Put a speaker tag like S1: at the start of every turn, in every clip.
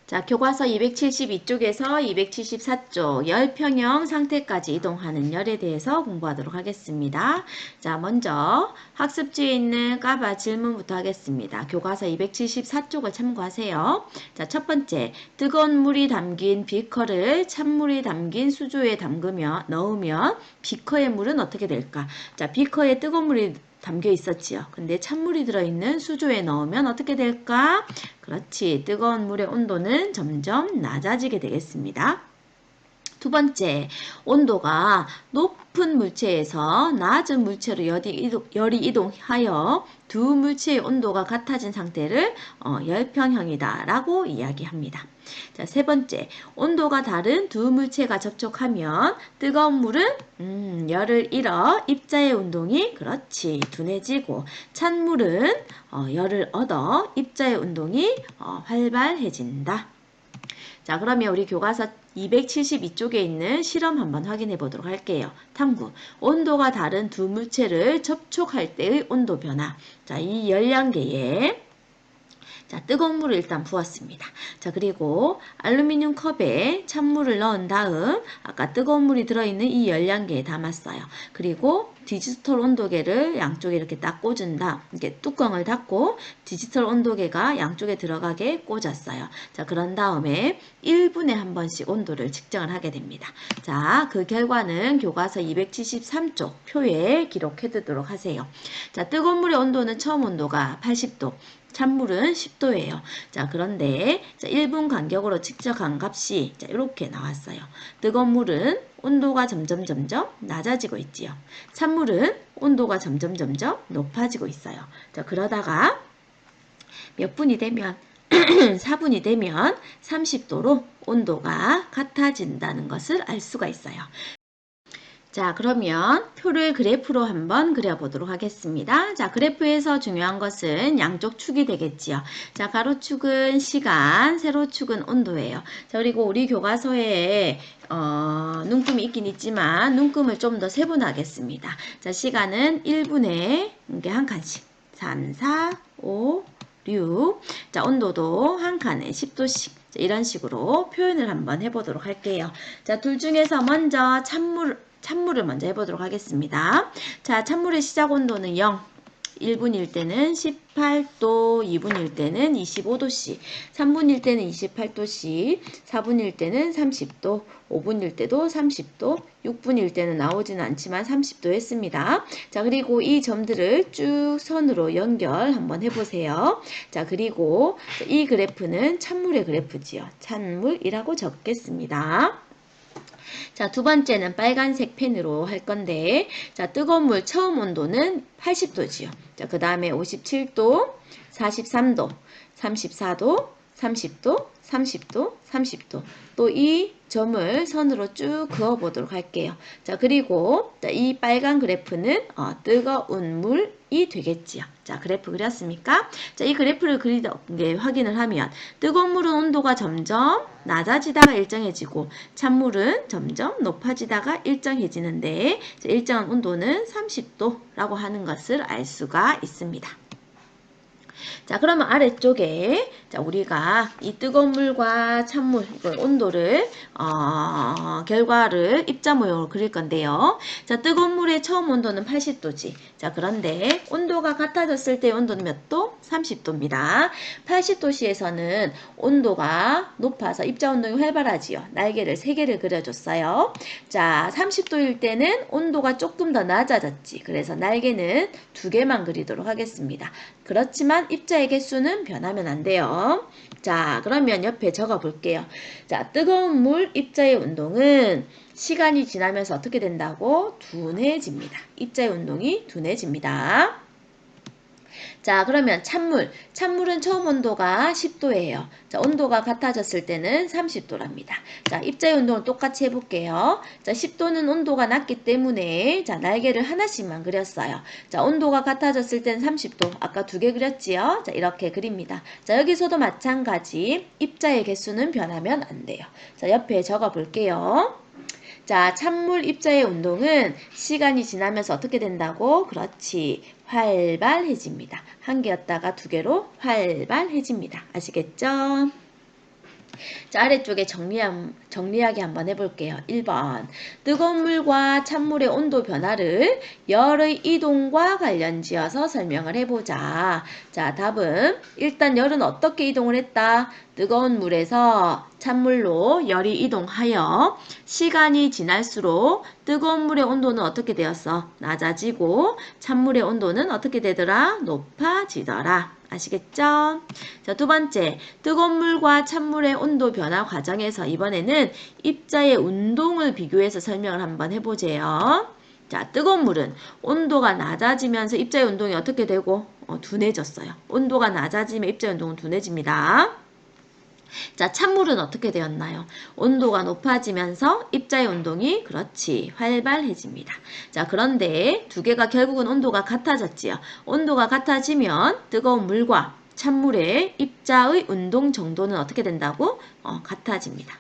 S1: 자, 교과서 272쪽에서 274쪽 열평형 상태까지 이동하는 열에 대해서 공부하도록 하겠습니다. 자, 먼저 학습지에 있는 까봐 질문부터 하겠습니다. 교과서 274쪽을 참고하세요. 자, 첫 번째, 뜨거운 물이 담긴 비커를 찬물이 담긴 수조에 넣으면 비커의 물은 어떻게 될까? 자, 비커에 뜨거운 물이 담겨 있었지요. 근데 찬물이 들어있는 수조에 넣으면 어떻게 될까? 그렇지. 뜨거운 물의 온도는 점점 낮아지게 되겠습니다. 두 번째, 온도가 높은 물체에서 낮은 물체로 열이 이동하여 두 물체의 온도가 같아진 상태를 열평형이다 라고 이야기합니다. 자, 세 번째, 온도가 다른 두 물체가 접촉하면 뜨거운 물은 열을 잃어 입자의 운동이 그렇지 둔해지고 찬물은 열을 얻어 입자의 운동이 활발해진다. 자, 그러면 우리 교과서 272쪽에 있는 실험 한번 확인해 보도록 할게요. 탐구. 온도가 다른 두 물체를 접촉할 때의 온도 변화. 자, 이 열량계에 자, 뜨거운 물을 일단 부었습니다. 자, 그리고 알루미늄 컵에 찬물을 넣은 다음 아까 뜨거운 물이 들어있는 이 열량계에 담았어요. 그리고 디지털 온도계를 양쪽에 이렇게 딱 꽂은 다음 이렇게 뚜껑을 닫고 디지털 온도계가 양쪽에 들어가게 꽂았어요. 자, 그런 다음에 1분에 한 번씩 온도를 측정을 하게 됩니다. 자, 그 결과는 교과서 273쪽 표에 기록해 두도록 하세요. 자, 뜨거운 물의 온도는 처음 온도가 80도. 찬물은 10도예요. 자, 그런데 1분 간격으로 측정한 값이 이렇게 나왔어요. 뜨거운 물은 온도가 점점 낮아지고 있지요. 찬물은 온도가 점점 높아지고 있어요. 자, 그러다가 몇 분이 되면 4분이 되면 30도로 온도가 같아진다는 것을 알 수가 있어요. 자, 그러면 표를 그래프로 한번 그려보도록 하겠습니다. 자, 그래프에서 중요한 것은 양쪽 축이 되겠지요. 자, 가로축은 시간, 세로축은 온도예요. 자, 그리고 우리 교과서에 눈금이 있긴 있지만 눈금을 좀 더 세분하겠습니다. 자, 시간은 1분에 이게 한 칸씩 3, 4, 5, 6. 자, 온도도 한 칸에 10도씩. 이런 식으로 표현을 한번 해보도록 할게요. 자, 둘 중에서 먼저 찬물을 먼저 해보도록 하겠습니다. 자, 찬물의 시작 온도는 0. 1분일 때는 18도, 2분일 때는 25도씨, 3분일 때는 28도씨, 4분일 때는 30도, 5분일 때도 30도, 6분일 때는 나오지는 않지만 30도 했습니다. 자, 그리고 이 점들을 쭉 선으로 연결 한번 해보세요. 자, 그리고 이 그래프는 찬물의 그래프지요. 찬물이라고 적겠습니다. 자, 두 번째는 빨간색 펜으로 할 건데, 자, 뜨거운 물 처음 온도는 80도지요. 자, 그 다음에 57도, 43도, 34도, 30도, 30도, 30도. 또 이 점을 선으로 쭉 그어 보도록 할게요. 자, 그리고 이 빨간 그래프는 뜨거운 물이 되겠지요. 자, 그래프 그렸습니까? 자, 이 그래프를 확인을 하면 뜨거운 물은 온도가 점점 낮아지다가 일정해지고 찬물은 점점 높아지다가 일정해지는데 일정한 온도는 30도라고 하는 것을 알 수가 있습니다. 자, 그러면 아래쪽에 자, 우리가 이 뜨거운 물과 찬물 온도를 결과를 입자 모형으로 그릴 건데요. 자, 뜨거운 물의 처음 온도는 80도지. 자, 그런데 온도가 같아졌을 때 온도는 몇 도? 30도입니다. 80도씨에서는 온도가 높아서 입자 운동이 활발하지요. 날개를 3개를 그려줬어요. 자, 30도일 때는 온도가 조금 더 낮아졌지. 그래서 날개는 2개만 그리도록 하겠습니다. 그렇지만 입자의 개수는 변하면 안 돼요. 자, 그러면 옆에 적어 볼게요. 자, 뜨거운 물 입자의 운동은 시간이 지나면서 어떻게 된다고? 둔해집니다. 입자의 운동이 둔해집니다. 자, 그러면 찬물은 처음 온도가 10도예요. 자, 온도가 같아졌을 때는 30도랍니다. 자, 입자의 운동을 똑같이 해볼게요. 자, 10도는 온도가 낮기 때문에 자, 날개를 하나씩만 그렸어요. 자, 온도가 같아졌을 때는 30도. 아까 2개 그렸지요? 자, 이렇게 그립니다. 자, 여기서도 마찬가지 입자의 개수는 변하면 안 돼요. 자, 옆에 적어 볼게요. 자, 찬물 입자의 운동은 시간이 지나면서 어떻게 된다고? 그렇지. 활발해집니다. 한 개였다가 2개로 활발해집니다. 아시겠죠? 자, 아래쪽에 정리하기 한번 해볼게요. 1번. 뜨거운 물과 찬물의 온도 변화를 열의 이동과 관련지어서 설명을 해보자. 자, 답은 일단 열은 어떻게 이동을 했다? 뜨거운 물에서 찬물로 열이 이동하여 시간이 지날수록 뜨거운 물의 온도는 어떻게 되었어? 낮아지고 찬물의 온도는 어떻게 되더라? 높아지더라. 아시겠죠? 자, 두 번째, 뜨거운 물과 찬물의 온도 변화 과정에서 이번에는 입자의 운동을 비교해서 설명을 한번 해보세요. 자, 뜨거운 물은 온도가 낮아지면서 입자의 운동이 어떻게 되고? 둔해졌어요. 온도가 낮아지면 입자의 운동은 둔해집니다. 자, 찬물은 어떻게 되었나요? 온도가 높아지면서 입자의 운동이 그렇지 활발해집니다. 자, 그런데 두 개가 결국은 온도가 같아졌지요. 온도가 같아지면 뜨거운 물과 찬물의 입자의 운동 정도는 어떻게 된다고? 같아집니다.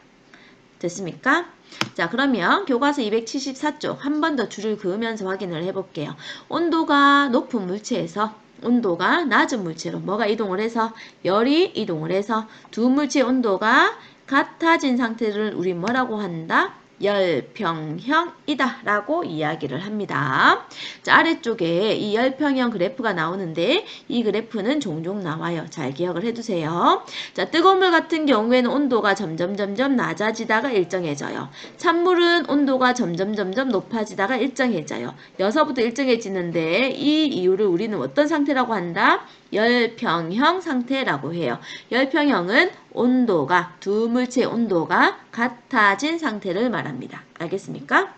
S1: 됐습니까? 자, 그러면 교과서 274쪽 한 번 더 줄을 그으면서 확인을 해볼게요. 온도가 높은 물체에서 온도가 낮은 물체로 뭐가 이동을 해서 열이 이동을 해서 두 물체의 온도가 같아진 상태를 우리 뭐라고 한다? 열평형이다 라고 이야기를 합니다. 자, 아래쪽에 이 열평형 그래프가 나오는데 이 그래프는 종종 나와요. 잘 기억을 해두세요. 자, 뜨거운 물 같은 경우에는 온도가 점점 낮아지다가 일정해져요. 찬물은 온도가 점점 높아지다가 일정해져요. 여기서부터 일정해지는데 이 이유를 우리는 어떤 상태라고 한다? 열평형 상태라고 해요. 열평형은 온도가 두 물체의 온도가 같아진 상태를 말합니다. 알겠습니까?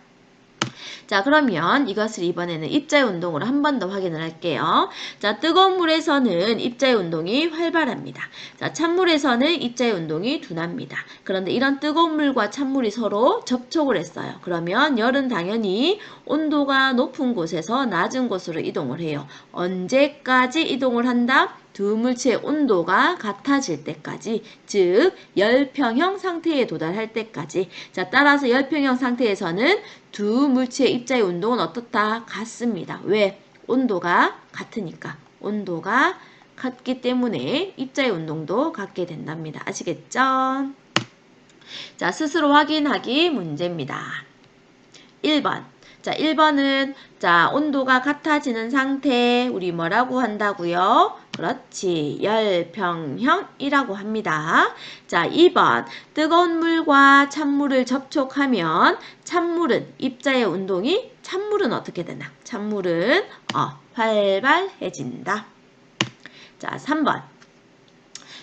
S1: 자, 그러면 이것을 이번에는 입자의 운동으로 한 번 더 확인을 할게요. 자, 뜨거운 물에서는 입자의 운동이 활발합니다. 자, 찬물에서는 입자의 운동이 둔합니다. 그런데 이런 뜨거운 물과 찬물이 서로 접촉을 했어요. 그러면 열은 당연히 온도가 높은 곳에서 낮은 곳으로 이동을 해요. 언제까지 이동을 한다? 두 물체의 온도가 같아질 때까지, 즉 열평형 상태에 도달할 때까지. 자, 따라서 열평형 상태에서는 두 물체의 입자의 운동은 어떻다? 같습니다. 왜? 온도가 같으니까. 온도가 같기 때문에 입자의 운동도 같게 된답니다. 아시겠죠? 자, 스스로 확인하기 문제입니다. 1번. 자, 1번은 자, 온도가 같아지는 상태 우리 뭐라고 한다고요? 그렇지. 열평형이라고 합니다. 자, 2번. 뜨거운 물과 찬물을 접촉하면 찬물은 입자의 운동이 찬물은 어떻게 되나? 찬물은 활발해진다. 자, 3번.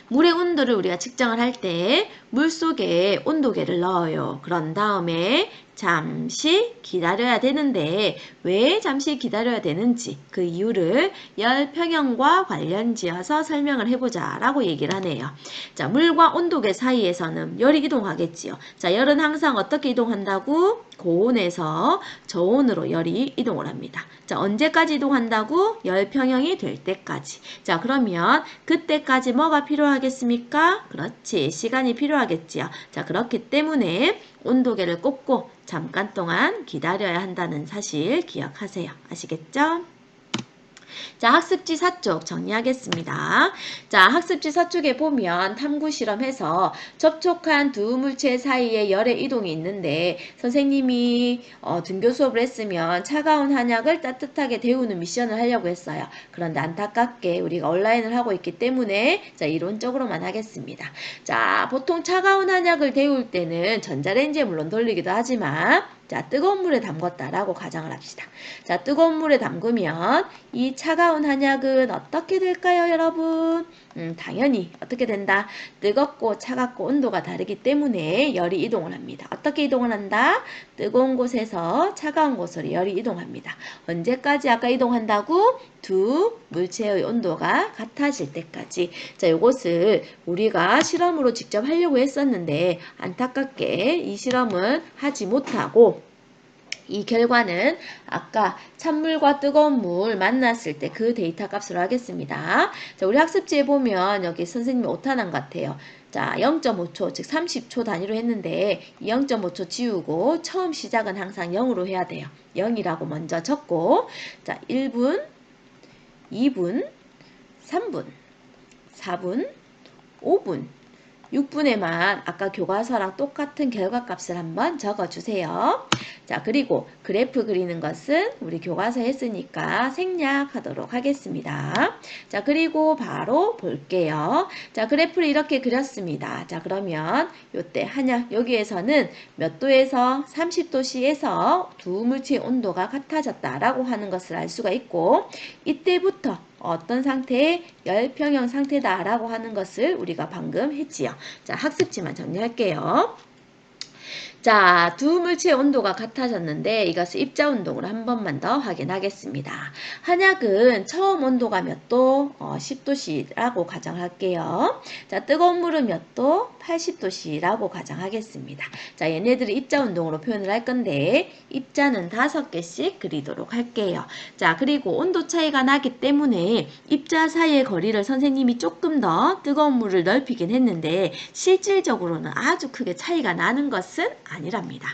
S1: 물의 온도를 우리가 측정을 할 때 물속에 온도계를 넣어요. 그런 다음에 잠시 기다려야 되는데 왜 잠시 기다려야 되는지 그 이유를 열평형과 관련지어서 설명을 해보자 라고 얘기를 하네요. 자, 물과 온도계 사이에서는 열이 이동하겠지요. 자, 열은 항상 어떻게 이동한다고? 고온에서 저온으로 열이 이동을 합니다. 자, 언제까지 이동한다고? 열평형이 될 때까지. 자, 그러면 그때까지 뭐가 필요하겠습니까? 그렇지. 시간이 필요하겠지요. 자, 그렇기 때문에 온도계를 꽂고 잠깐 동안 기다려야 한다는 사실 기억하세요. 아시겠죠? 자, 학습지 4쪽 정리하겠습니다. 자, 학습지 4쪽에 보면 탐구 실험해서 접촉한 두 물체 사이에 열의 이동이 있는데 선생님이 등교 수업을 했으면 차가운 한약을 따뜻하게 데우는 미션을 하려고 했어요. 그런데 안타깝게 우리가 온라인을 하고 있기 때문에 자, 이론적으로만 하겠습니다. 자, 보통 차가운 한약을 데울 때는 전자레인지에 물론 돌리기도 하지만 자, 뜨거운 물에 담궜다라고 가정을 합시다. 자, 뜨거운 물에 담그면 이 차가운 한약은 어떻게 될까요, 여러분? 당연히 어떻게 된다? 뜨겁고 차갑고 온도가 다르기 때문에 열이 이동을 합니다. 어떻게 이동을 한다? 뜨거운 곳에서 차가운 곳으로 열이 이동합니다. 언제까지 아까 이동한다고? 두 물체의 온도가 같아질 때까지. 자, 요것을 우리가 실험으로 직접 하려고 했었는데 안타깝게 이 실험은 하지 못하고 이 결과는 아까 찬물과 뜨거운 물 만났을 때 그 데이터 값으로 하겠습니다. 자, 우리 학습지에 보면 여기 선생님이 오타난 것 같아요. 자, 0.5초, 즉 30초 단위로 했는데 이 0.5초 지우고 처음 시작은 항상 0으로 해야 돼요. 0이라고 먼저 적고 자, 1분, 2분, 3분, 4분, 5분, 6분에만 아까 교과서랑 똑같은 결과값을 한번 적어주세요. 자, 그리고 그래프 그리는 것은 우리 교과서 했으니까 생략하도록 하겠습니다. 자, 그리고 바로 볼게요. 자, 그래프를 이렇게 그렸습니다. 자, 그러면 요때 한약 여기에서는 몇 도에서 30도씨에서 두 물체의 온도가 같아졌다라고 하는 것을 알 수가 있고, 이때부터 어떤 상태의 열평형 상태다라고 하는 것을 우리가 방금 했지요. 자, 학습지만 정리할게요. 자, 두 물체의 온도가 같아졌는데 이것을 입자운동으로 한 번만 더 확인하겠습니다. 한약은 처음 온도가 몇 도? 10도씨라고 가정할게요. 자, 뜨거운 물은 몇 도? 80도씨라고 가정하겠습니다. 자, 얘네들을 입자운동으로 표현을 할 건데 입자는 5개씩 그리도록 할게요. 자, 그리고 온도 차이가 나기 때문에 입자 사이의 거리를 선생님이 조금 더 뜨거운 물을 넓히긴 했는데 실질적으로는 아주 크게 차이가 나는 것은 아니랍니다.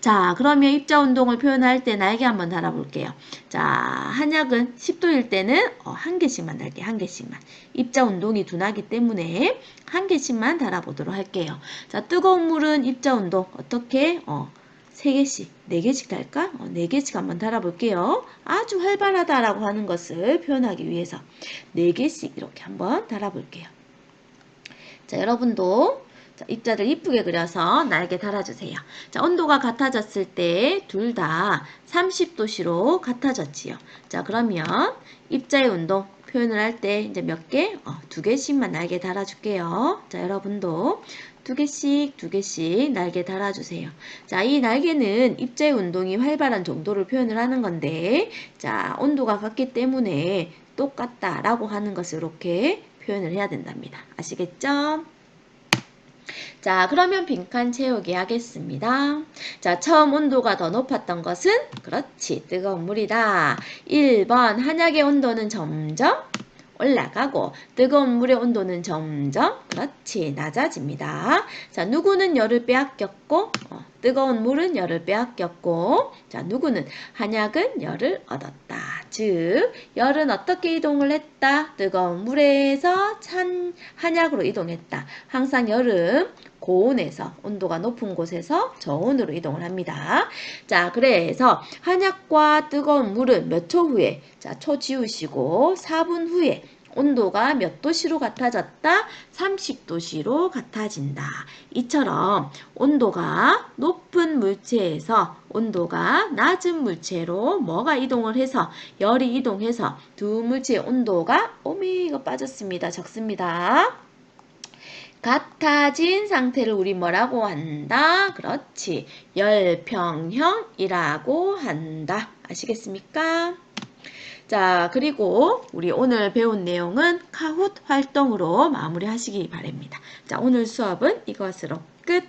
S1: 자, 그러면 입자운동을 표현할 때 날개 한번 달아볼게요. 자, 한약은 10도일 때는 한 개씩만 달게, 한 개씩만. 입자운동이 둔하기 때문에 한 개씩만 달아보도록 할게요. 자, 뜨거운 물은 입자운동 어떻게? 3개씩, 4개씩 달까? 4개씩 한번 달아볼게요. 아주 활발하다라고 하는 것을 표현하기 위해서 4개씩 이렇게 한번 달아볼게요. 자, 여러분도 자, 입자를 이쁘게 그려서 날개 달아주세요. 자, 온도가 같아졌을 때 둘 다 30도씨로 같아졌지요. 자, 그러면 입자의 운동 표현을 할 때 이제 몇 개? 2개씩만 날개 달아줄게요. 자, 여러분도 2개씩 날개 달아주세요. 자, 이 날개는 입자의 운동이 활발한 정도를 표현을 하는 건데, 자, 온도가 같기 때문에 똑같다라고 하는 것을 이렇게 표현을 해야 된답니다. 아시겠죠? 자, 그러면 빈칸 채우기 하겠습니다. 자, 처음 온도가 더 높았던 것은 그렇지, 뜨거운 물이다. 1번 한약의 온도는 점점 올라가고 뜨거운 물의 온도는 점점 그렇지 낮아집니다. 자, 누구는 열을 빼앗겼고 뜨거운 물은 열을 빼앗겼고 자, 누구는 한약은 열을 얻었다. 즉 열은 어떻게 이동을 했다? 뜨거운 물에서 찬 한약으로 이동했다. 항상 열은 고온에서 온도가 높은 곳에서 저온으로 이동을 합니다. 자, 그래서 한약과 뜨거운 물은 몇 초 후에 자, 초 지우시고 4분 후에 온도가 몇 도씨로 같아졌다? 30도씨로 같아진다. 이처럼 온도가 높은 물체에서 온도가 낮은 물체로 뭐가 이동을 해서 열이 이동해서 두 물체의 온도가 이거 빠졌습니다. 적습니다. 같아진 상태를 우리 뭐라고 한다? 그렇지. 열평형이라고 한다. 아시겠습니까? 자, 그리고 우리 오늘 배운 내용은 카훗 활동으로 마무리하시기 바랍니다. 자, 오늘 수업은 이것으로 끝!